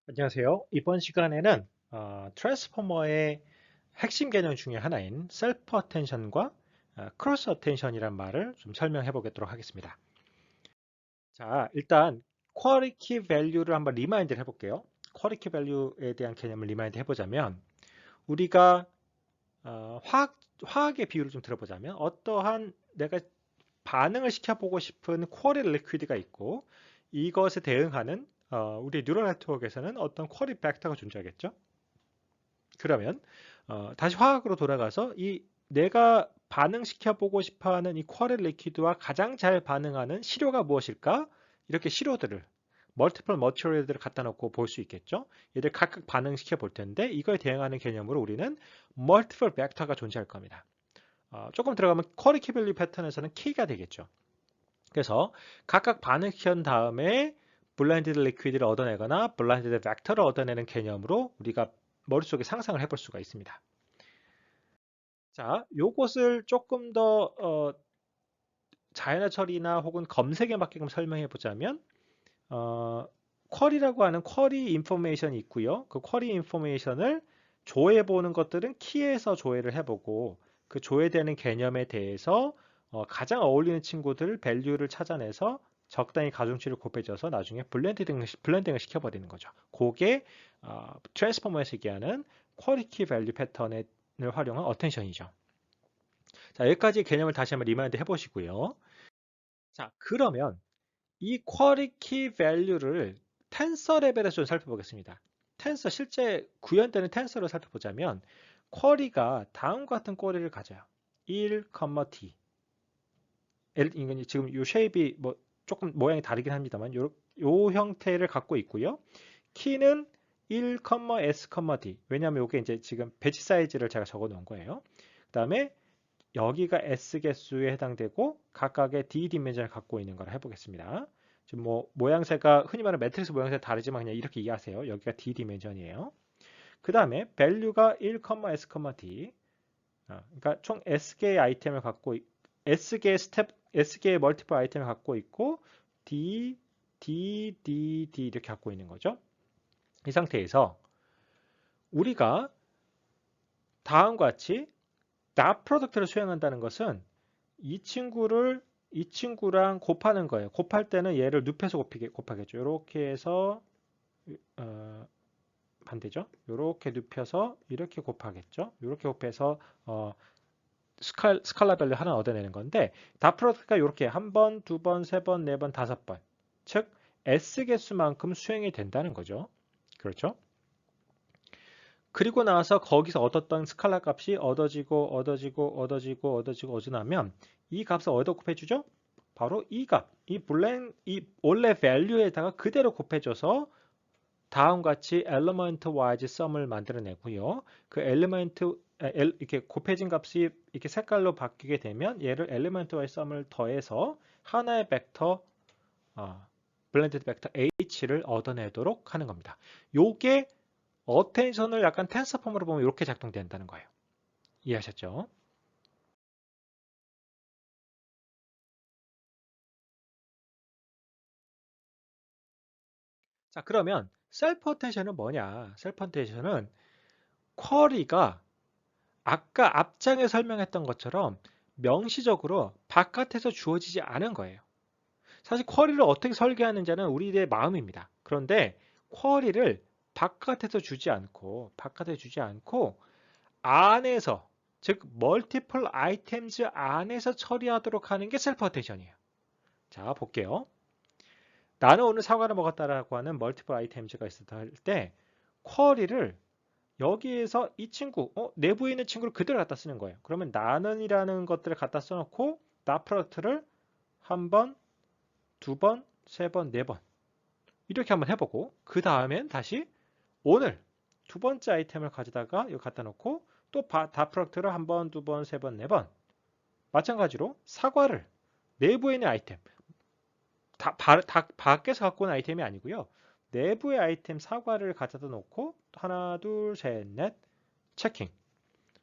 안녕하세요. 이번 시간에는 트랜스포머의 핵심 개념 중에 하나인 셀프 어텐션과 크로스 어텐션이란 말을 좀 설명해 보도록 하겠습니다. 자, 일단 쿼리키 밸류를 한번 리마인드를 해볼게요. 쿼리키 밸류에 대한 개념을 리마인드 해보자면 우리가 화학의 비유를 좀 들어보자면 어떠한 내가 반응을 시켜보고 싶은 쿼리 리퀴드가 있고 이것에 대응하는 우리 뉴럴 네트워크에서는 어떤 쿼리 벡터가 존재하겠죠. 그러면 다시 화학으로 돌아가서 이 내가 반응시켜 보고 싶어하는 이 쿼리 리퀴드와 가장 잘 반응하는 시료가 무엇일까? 이렇게 시료들을 멀티플 머티리얼들을 갖다 놓고 볼 수 있겠죠. 얘들 각각 반응시켜 볼 텐데 이거에 대응하는 개념으로 우리는 멀티플 벡터가 존재할 겁니다. 조금 들어가면 쿼리키 밸류 패턴에서는 키가 되겠죠. 그래서 각각 반응시킨 다음에 블라인디드 리퀴드를 얻어내거나 블라인디드 벡터를 얻어내는 개념으로 우리가 머릿속에 상상을 해볼 수가 있습니다. 자, 요것을 조금 더 자연어 처리나 혹은 검색에 맞게끔 설명해 보자면 쿼리라고 하는 쿼리 인포메이션이 있고요. 그 쿼리 인포메이션을 조회해 보는 것들은 키에서 조회를 해보고 그 조회되는 개념에 대해서 가장 어울리는 친구들 밸류를 찾아내서 적당히 가중치를 곱해줘서 나중에 블렌딩을 시켜버리는 거죠. 그게 트랜스포머에서 얘기하는 쿼리키 밸류 패턴을 활용한 어텐션이죠. 자, 여기까지 개념을 다시 한번 리마인드 해보시고요. 자, 그러면 이 쿼리키 밸류를 텐서 레벨에서 좀 살펴보겠습니다. 텐서, 실제 구현되는 텐서를 살펴보자면 쿼리가 다음과 같은 쿼리를 가져요. 1, t. 이건 지금 이 쉐입이 뭐 조금 모양이 다르긴 합니다만 요 형태를 갖고 있고요. 키는 1, s, d. 왜냐하면 이게 이제 지금 배치 사이즈를 제가 적어 놓은 거예요. 그 다음에 여기가 S 개수에 해당되고 각각의 D 디멘전을 갖고 있는 걸 해보겠습니다. 지금 뭐 모양새가 흔히 말하는 매트릭스 모양새 다르지만 그냥 이렇게 이해하세요. 여기가 D 디멘전이에요. 그 다음에 value가 1, S, D. 그러니까 총 S개의 아이템을 갖고 S개의 스텝, S개의 멀티플 아이템을 갖고 있고 D, D 이렇게 갖고 있는 거죠. 이 상태에서 우리가 다음과 같이 납 프로덕트를 수행한다는 것은 이 친구랑 곱하는 거예요. 곱할 때는 얘를 눕혀서 곱하겠죠. 이렇게 해서 어, 반대죠. 이렇게 눕혀서 이렇게 곱하겠죠. 이렇게 곱해서 스칼라 밸류 하나 얻어내는 건데 다 프로덕트가 이렇게 한 번, 두 번, 세 번, 네 번, 다섯 번. 즉 S 개수만큼 수행이 된다는 거죠. 그렇죠? 그리고 나서 거기서 얻었던 스칼라 값이 얻어지나면 이 값을 어디다 곱해주죠? 바로 이 값, 이 원래 value에다가 그대로 곱해줘서 다음과 같이 element wise sum을 만들어내고요. 그 이렇게 곱해진 값이 이렇게 색깔로 바뀌게 되면 얘를 element wise sum을 더해서 하나의 벡터, blended 벡터 h를 얻어내도록 하는 겁니다. 요게 어텐션을 약간 텐서폼으로 보면 이렇게 작동된다는 거예요. 이해하셨죠? 자, 그러면 셀프 어텐션은 뭐냐? 셀프 어텐션은 쿼리가 아까 앞장에 설명했던 것처럼 명시적으로 바깥에서 주어지지 않은 거예요. 사실 쿼리를 어떻게 설계하는지는 우리의 마음입니다. 그런데 쿼리를 바깥에 주지 않고 안에서, 즉 멀티플 아이템즈 안에서 처리하도록 하는 게 셀프 어텐션이에요. 자, 볼게요. 나는 오늘 사과를 먹었다라고 하는 멀티플 아이템즈가 있었을 때 쿼리를 여기에서 이 친구, 내부에 있는 친구를 그대로 갖다 쓰는 거예요. 그러면 나는이라는 것들을 갖다 써놓고 나 프로덕트를 한 번, 두 번, 세 번, 네 번 이렇게 한번 해보고 그 다음엔 다시 오늘 두 번째 아이템을 가져다가 여기 갖다 놓고 또 다 프로덕트를 한 번, 두 번, 세 번, 네 번 마찬가지로 사과를 내부에 있는 아이템 다 밖에서 갖고 온 아이템이 아니고요. 내부의 아이템 사과를 가져다 놓고 하나, 둘, 셋, 넷 체킹.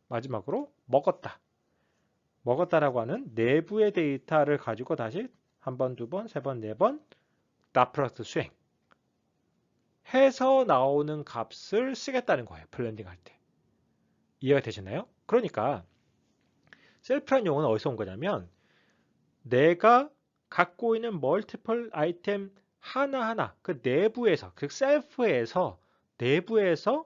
마지막으로 먹었다라고 하는 내부의 데이터를 가지고 다시 한 번, 두 번, 세 번, 네 번 나프라스 수행. 해서 나오는 값을 쓰겠다는 거예요. 블렌딩 할 때. 이해가 되시나요? 그러니까 셀프란 용어는 어디서 온 거냐면 내가 갖고 있는 멀티플 아이템 하나하나 그 내부에서 그 셀프에서 내부에서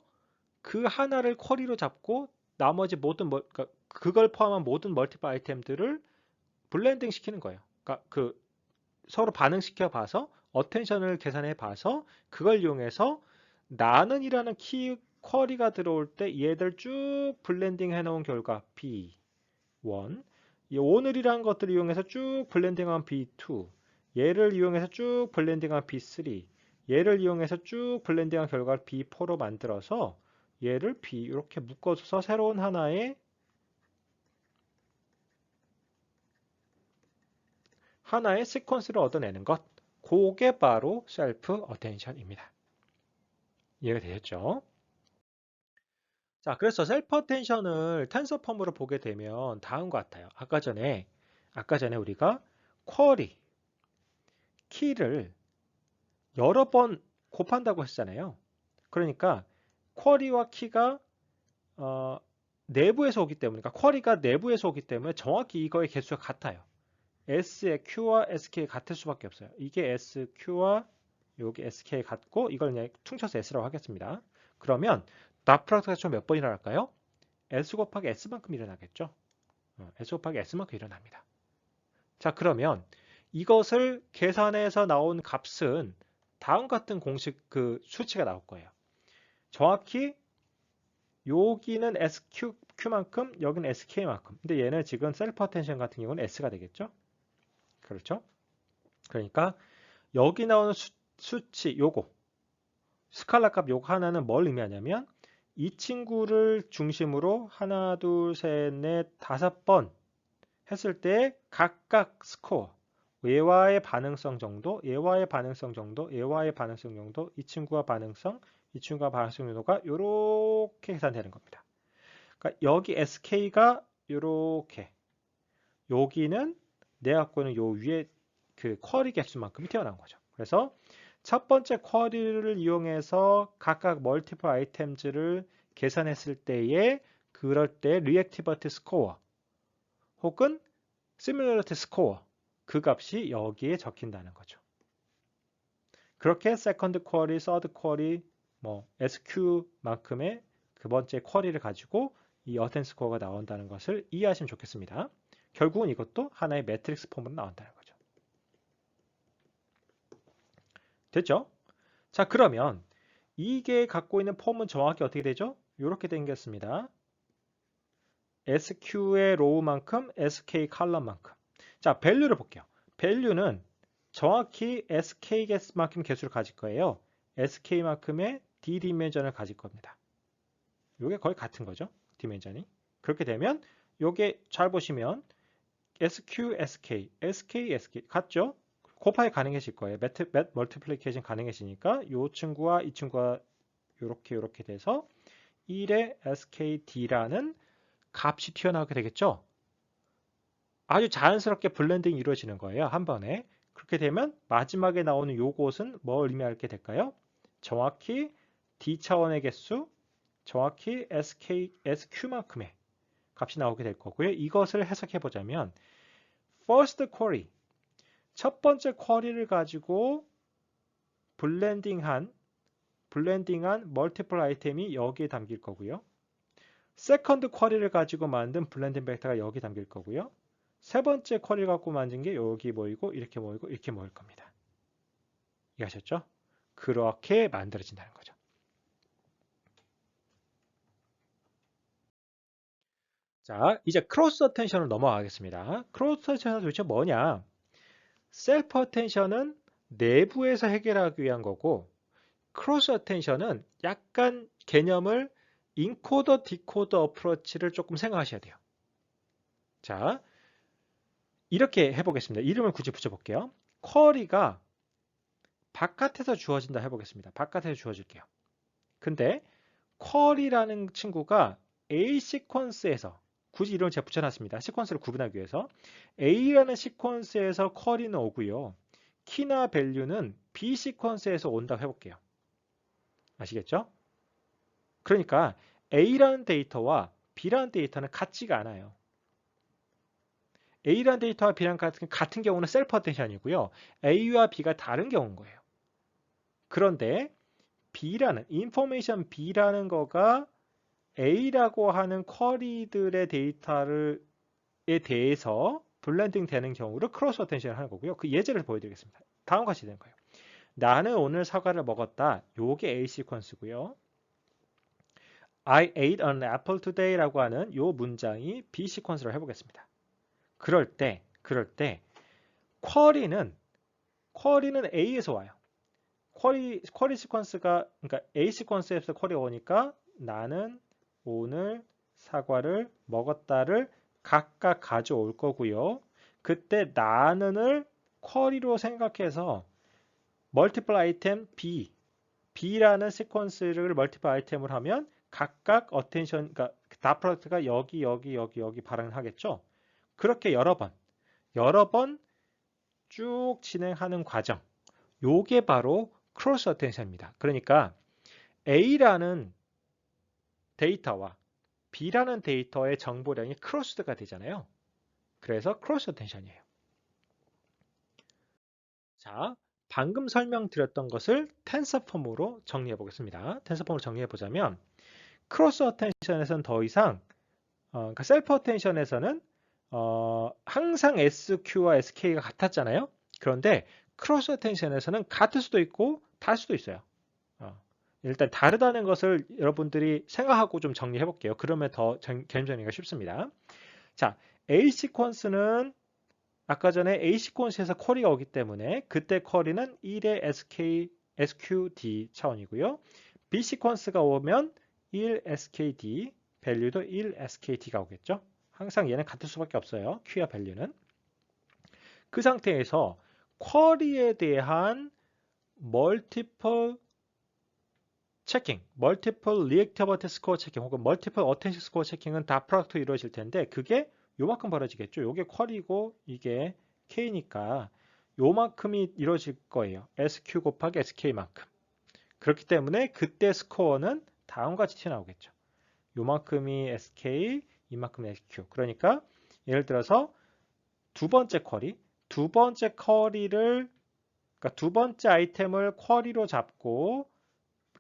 그 하나를 쿼리로 잡고 나머지 모든 그러니까 그걸 포함한 모든 멀티플 아이템들을 블렌딩 시키는 거예요. 그러니까 그 서로 반응시켜 봐서 어텐션을 계산해 봐서 그걸 이용해서 나는이라는 키 쿼리가 들어올 때 얘들 쭉 블렌딩 해 놓은 결과 B1 이 오늘이라는 것들을 이용해서 쭉 블렌딩한 B2 얘를 이용해서 쭉 블렌딩한 B3 얘를 이용해서 쭉 블렌딩한 결과를 B4로 만들어서 얘를 B 이렇게 묶어서 새로운 하나의 시퀀스를 얻어내는 것 그게 바로 셀프 어텐션입니다. 이해가 되셨죠? 자, 그래서 셀프 어텐션을 텐서펌으로 보게 되면 다음과 같아요. 아까 전에 우리가 쿼리, 키를 여러 번 곱한다고 했잖아요. 그러니까 쿼리와 키가 내부에서 오기 때문에, 그러니까 쿼리가 내부에서 오기 때문에 정확히 이거의 개수가 같아요. S의 Q와 SK 같을 수밖에 없어요. 이게 SQ와 여기 SK 같고 이걸 그냥 퉁쳐서 S라고 하겠습니다. 그러면 닷 프로덕트가 총 몇 번 일어날까요? S 곱하기 S만큼 일어나겠죠. S 곱하기 S만큼 일어납니다. 자, 그러면 이것을 계산해서 나온 값은 다음 같은 공식 그 수치가 나올 거예요. 정확히 여기는 SQ만큼 여기는 SK만큼. 근데 얘는 지금 셀프 어텐션 같은 경우는 S가 되겠죠. 그렇죠? 그러니까 여기 나오는 수치 요거 스칼라 값 요거 하나는 뭘 의미하냐면 이 친구를 중심으로 하나, 둘, 셋, 넷, 5번 했을 때 각각 스코어 얘와의 반응성 정도, 얘와의 반응성 정도, 얘와의 반응성 정도, 이 친구와 반응성, 이 친구와 반응성 정도가 이렇게 계산되는 겁니다. 그러니까 여기 SK가 이렇게 여기는 내가 갖고 있는 요 위에 그 쿼리 개수만큼이 튀어나온 거죠. 그래서 첫 번째 쿼리를 이용해서 각각 멀티플 아이템즈를 계산했을 때에 그럴 때 리액티비티 스코어 혹은 시뮬러티 스코어 그 값이 여기에 적힌다는 거죠. 그렇게 세컨드 쿼리, 서드 쿼리, 뭐 SQ만큼의 그 번째 쿼리를 가지고 이 어텐 스코어가 나온다는 것을 이해하시면 좋겠습니다. 결국은 이것도 하나의 매트릭스 폼으로 나온다는 거죠. 됐죠? 자, 그러면 이게 갖고 있는 폼은 정확히 어떻게 되죠? 이렇게 생겼습니다. SQ의 로우만큼 SK 칼럼만큼. 자, 밸류를 볼게요. 밸류는 정확히 SK 개수만큼 개수를 가질 거예요. SK만큼의 D 디멘전을 가질 겁니다. 이게 거의 같은 거죠. 디멘전이. 그렇게 되면 이게 잘 보시면 SQ, SK, SK, SK 같죠? 곱하기 가능해질 거예요. 멀티플리케이션 가능해지니까 이 친구와 이 친구가 이렇게 돼서 1의 SKD라는 값이 튀어나오게 되겠죠? 아주 자연스럽게 블렌딩이 이루어지는 거예요. 한 번에. 그렇게 되면 마지막에 나오는 요것은 뭘 의미하게 될까요? 정확히 D 차원의 개수, 정확히 SQ만큼의 값이 나오게 될 거고요. 이것을 해석해 보자면 first query, 첫 번째 쿼리를 가지고 블렌딩한 멀티플 아이템이 여기에 담길 거고요. 세컨드 쿼리를 가지고 만든 블렌딩 벡터가 여기 담길 거고요. 세 번째 쿼리를 갖고 만든 게 여기 모이고 이렇게 모이고 이렇게 모일 겁니다. 이해하셨죠? 그렇게 만들어진다는 거죠. 자, 이제 크로스 어텐션으로 넘어가겠습니다. 크로스 어텐션은 도대체 뭐냐? 셀프 어텐션은 내부에서 해결하기 위한 거고 크로스 어텐션은 약간 개념을 인코더 디코더 어프로치를 조금 생각하셔야 돼요. 자, 이렇게 해보겠습니다. 이름을 굳이 붙여볼게요. 쿼리가 바깥에서 주어진다 해보겠습니다. 바깥에서 주어질게요. 근데 쿼리라는 친구가 A 시퀀스에서 굳이 이름을 제가 붙여놨습니다. 시퀀스를 구분하기 위해서 A라는 시퀀스에서 쿼리는 오고요. 키나 밸류는 B 시퀀스에서 온다고 해볼게요. 아시겠죠? 그러니까 A라는 데이터와 B라는 데이터는 같지가 않아요. A라는 데이터와 B랑 같은 경우는 셀프 어텐션이고요. A와 B가 다른 경우인 거예요. 그런데 B라는 인포메이션 B라는 거가 A라고 하는 쿼리들의 데이터에 대해서 블렌딩 되는 경우를 크로스 어텐션을 하는 거고요. 그 예제를 보여드리겠습니다. 다음과 같이 되는 거예요. 나는 오늘 사과를 먹었다. 요게 A 시퀀스고요. I ate an apple today 라고 하는 요 문장이 B 시퀀스로 해보겠습니다. 그럴 때 쿼리는 A에서 와요. 쿼리 시퀀스가 그러니까 A 시퀀스에서 쿼리가 오니까 나는 오늘 사과를 먹었다를 각각 가져올 거고요. 그때 나는을 쿼리로 생각해서 멀티플 아이템 B라는 시퀀스를 멀티플 아이템을 하면 각각 어텐션, 그러니까 다 프로덕트가 여기 발행을 하겠죠. 그렇게 여러 번 쭉 진행하는 과정. 요게 바로 크로스 어텐션입니다. 그러니까 A라는 데이터와 B라는 데이터의 정보량이 크로스가 되잖아요. 그래서 크로스 어텐션이에요. 자, 방금 설명드렸던 것을 텐서폼으로 정리해 보겠습니다. 텐서폼으로 정리해 보자면 크로스 어텐션에서는 더 이상 그러니까 셀프 어텐션에서는 항상 SQ와 SK가 같았잖아요. 그런데 크로스 어텐션에서는 같을 수도 있고 다를 수도 있어요. 일단 다르다는 것을 여러분들이 생각하고 좀 정리해 볼게요. 그러면 더 개념 정리가 쉽습니다. 자, A 시퀀스는 아까 전에 A 시퀀스에서 쿼리가 오기 때문에 그때 쿼리는 1의 SQD 차원이고요. B 시퀀스가 오면 1 SKD, 밸류도 1 SKD가 오겠죠. 항상 얘는 같을 수밖에 없어요. Q와 밸류는. 그 상태에서 쿼리에 대한 멀티플 체킹, 멀티플 리액터버트 스코어 체킹 혹은 멀티플 어텐션 스코어 체킹은 다 프로덕트로 이루어질 텐데 그게 요만큼 벌어지겠죠. 요게 쿼리고 이게 K니까 요만큼이 이루어질 거예요. SQ 곱하기 SK만큼. 그렇기 때문에 그때 스코어는 다음과 같이 튀어나오겠죠. 요만큼이 SK, 이만큼이 SQ. 그러니까 예를 들어서 두 번째 쿼리를 그러니까 두 번째 아이템을 쿼리로 잡고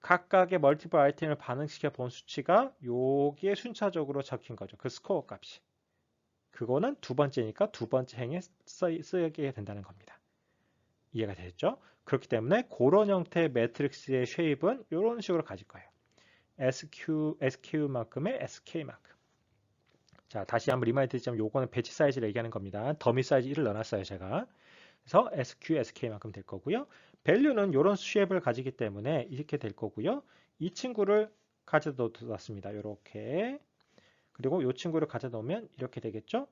각각의 멀티플 아이템을 반응시켜 본 수치가 여기에 순차적으로 적힌 거죠. 그 스코어 값이. 그거는 두 번째니까 두 번째 행에 쓰게 된다는 겁니다. 이해가 되셨죠? 그렇기 때문에 그런 형태의 매트릭스의 쉐입은 이런 식으로 가질 거예요. SQ만큼의 SK만큼. 자, 다시 한번 리마인드 드리자면 요거는 배치 사이즈를 얘기하는 겁니다. 더미 사이즈 1을 넣어놨어요, 제가. 그래서 SQ, SK만큼 될 거고요. 밸류는 이런 쉐입을 가지기 때문에 이렇게 될 거고요. 이 친구를 가져다 놨습니다. 이렇게. 그리고 이 친구를 가져다 놓으면 이렇게 되겠죠?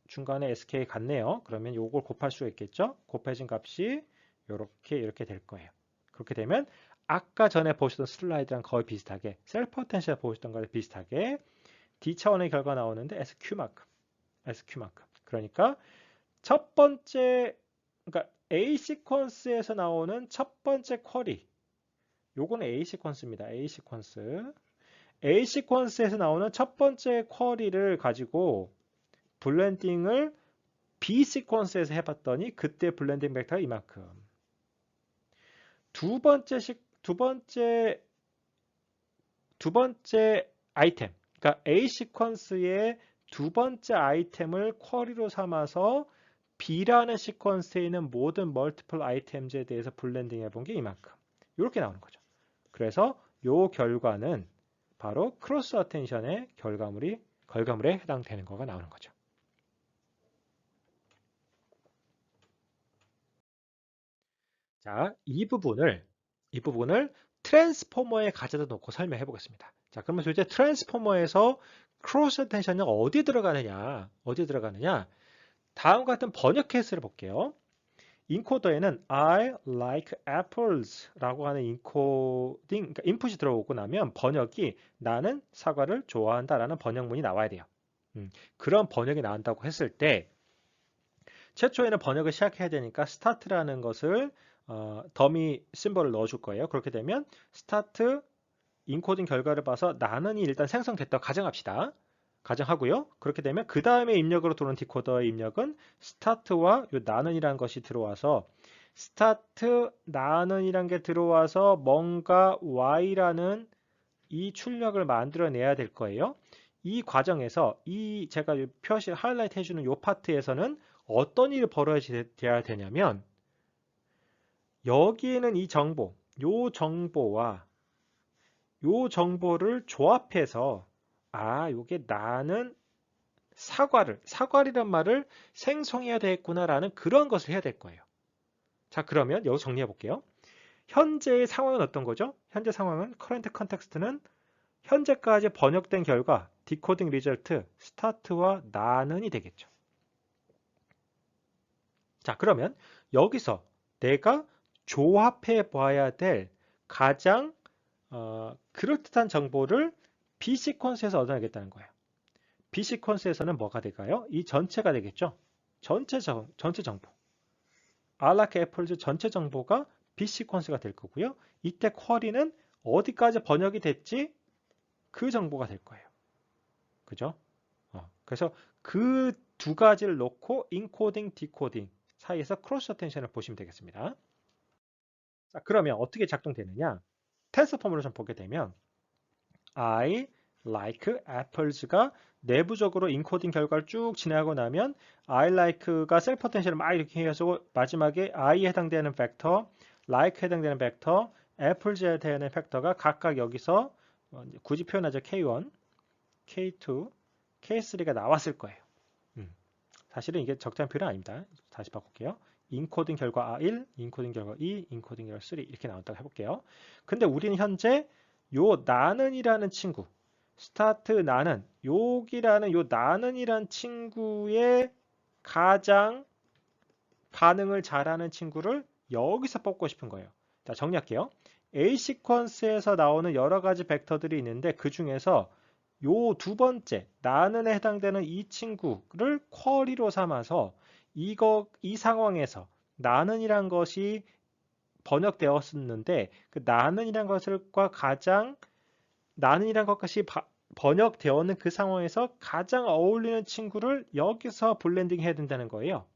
중간에 SK 같네요. 그러면 요걸 곱할 수가 있겠죠? 곱해진 값이 이렇게 될 거예요. 그렇게 되면 아까 전에 보셨던 슬라이드랑 거의 비슷하게 셀프 포텐셜 보셨던 거랑 비슷하게 D 차원의 결과 나오는데 SQ만큼. 그러니까 첫 번째 그러니까 A 시퀀스에서 나오는 첫 번째 쿼리. 요거는 A 시퀀스입니다. A 시퀀스에서 나오는 첫 번째 쿼리를 가지고 블렌딩을 B 시퀀스에서 해봤더니 그때 블렌딩 벡터가 이만큼. 두 번째 아이템. 그러니까 A 시퀀스의 두 번째 아이템을 쿼리로 삼아서 B라는 시퀀스에 있는 모든 멀티플 아이템즈에 대해서 블렌딩 해본 게 이만큼. 이렇게 나오는 거죠. 그래서 요 결과는 바로 크로스 어텐션의 결과물에 해당되는 거가 나오는 거죠. 자, 이 부분을 트랜스포머에 가져다 놓고 설명해 보겠습니다. 자, 그러면 이제 트랜스포머에서 크로스 어텐션이 어디 들어가느냐? 다음과 같은 번역 케이스를 볼게요. 인코더에는 I like apples 라고 하는 그러니까 인풋이 들어오고 나면 번역이 나는 사과를 좋아한다 라는 번역문이 나와야 돼요. 그런 번역이 나온다고 했을 때 최초에는 번역을 시작해야 되니까 start라는 것을 더미 심볼을 넣어줄 거예요. 그렇게 되면 스타트 인코딩 결과를 봐서 나는이 일단 생성됐다고 가정합시다. 가정하고요. 그렇게 되면 그 다음에 입력으로 들어온 디코더의 입력은 스타트와 요 나는이라는 것이 들어와서 스타트 나는이란 게 들어와서 뭔가 y라는 이 출력을 만들어내야 될 거예요. 이 과정에서 이 제가 표시 하이라이트 해주는 이 파트에서는 어떤 일이 벌어져야 되냐면 여기에는 이 정보, 요 정보와 요 정보를 조합해서 요게 나는 사과리란 말을 생성해야 되겠구나라는 그런 것을 해야 될 거예요. 자, 그러면 여기 정리해 볼게요. 현재의 상황은 어떤 거죠? 현재 상황은 current context는 현재까지 번역된 결과 디코딩 리절트 스타트와 나는이 되겠죠. 자, 그러면 여기서 내가 조합해 봐야 될 가장 그럴듯한 정보를 B 시퀀스에서 얻어내겠다는 거예요. B 시퀀스에서는 뭐가 될까요? 이 전체가 되겠죠. 전체 정보. 알라크 애플즈 전체 정보가 B 시퀀스가 될 거고요. 이때 쿼리는 어디까지 번역이 됐지? 그 정보가 될 거예요. 그죠? 그래서 그 두 가지를 놓고 인코딩, 디코딩 사이에서 크로스 어텐션을 보시면 되겠습니다. 자, 그러면 어떻게 작동되느냐? 텐서 폼으로 좀 보게 되면 I like apples가 내부적으로 인코딩 결과를 쭉 진행하고 나면 I like가 셀프 포텐셜을 막 이렇게 해서 마지막에 I에 해당되는 벡터, like 해당되는 벡터, apples에 해당되는 벡터가 각각 여기서 굳이 표현하죠. K1, K2, K3가 나왔을 거예요. 사실은 이게 적절한 표현은 아닙니다. 다시 바꿀게요. 인코딩 결과 1, 인코딩 결과 2, 인코딩 결과 3 이렇게 나온다고 해볼게요. 근데 우리는 현재 요 나는이라는 친구, 스타트 나는, 여기라는 요 나는이라는 친구의 가장 반응을 잘하는 친구를 여기서 뽑고 싶은 거예요. 자, 정리할게요. A 시퀀스에서 나오는 여러 가지 벡터들이 있는데 그 중에서 요 두 번째 나는에 해당되는 이 친구를 쿼리로 삼아서 이 상황에서 나는이란 것이 번역되었었는데 그 나는이란 것과 가장 나는이란 것까지 번역되었는 그 상황에서 가장 어울리는 친구를 여기서 블렌딩 해야 된다는 거예요.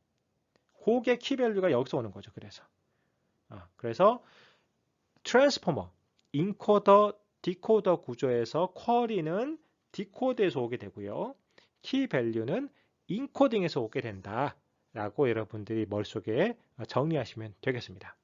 그게 키밸류가 여기서 오는 거죠. 그래서 트랜스포머, 인코더, 디코더 구조에서 쿼리는 디코드에서 오게 되고요. 키밸류는 인코딩에서 오게 된다. 라고 여러분들이 머릿속에 정리하시면 되겠습니다.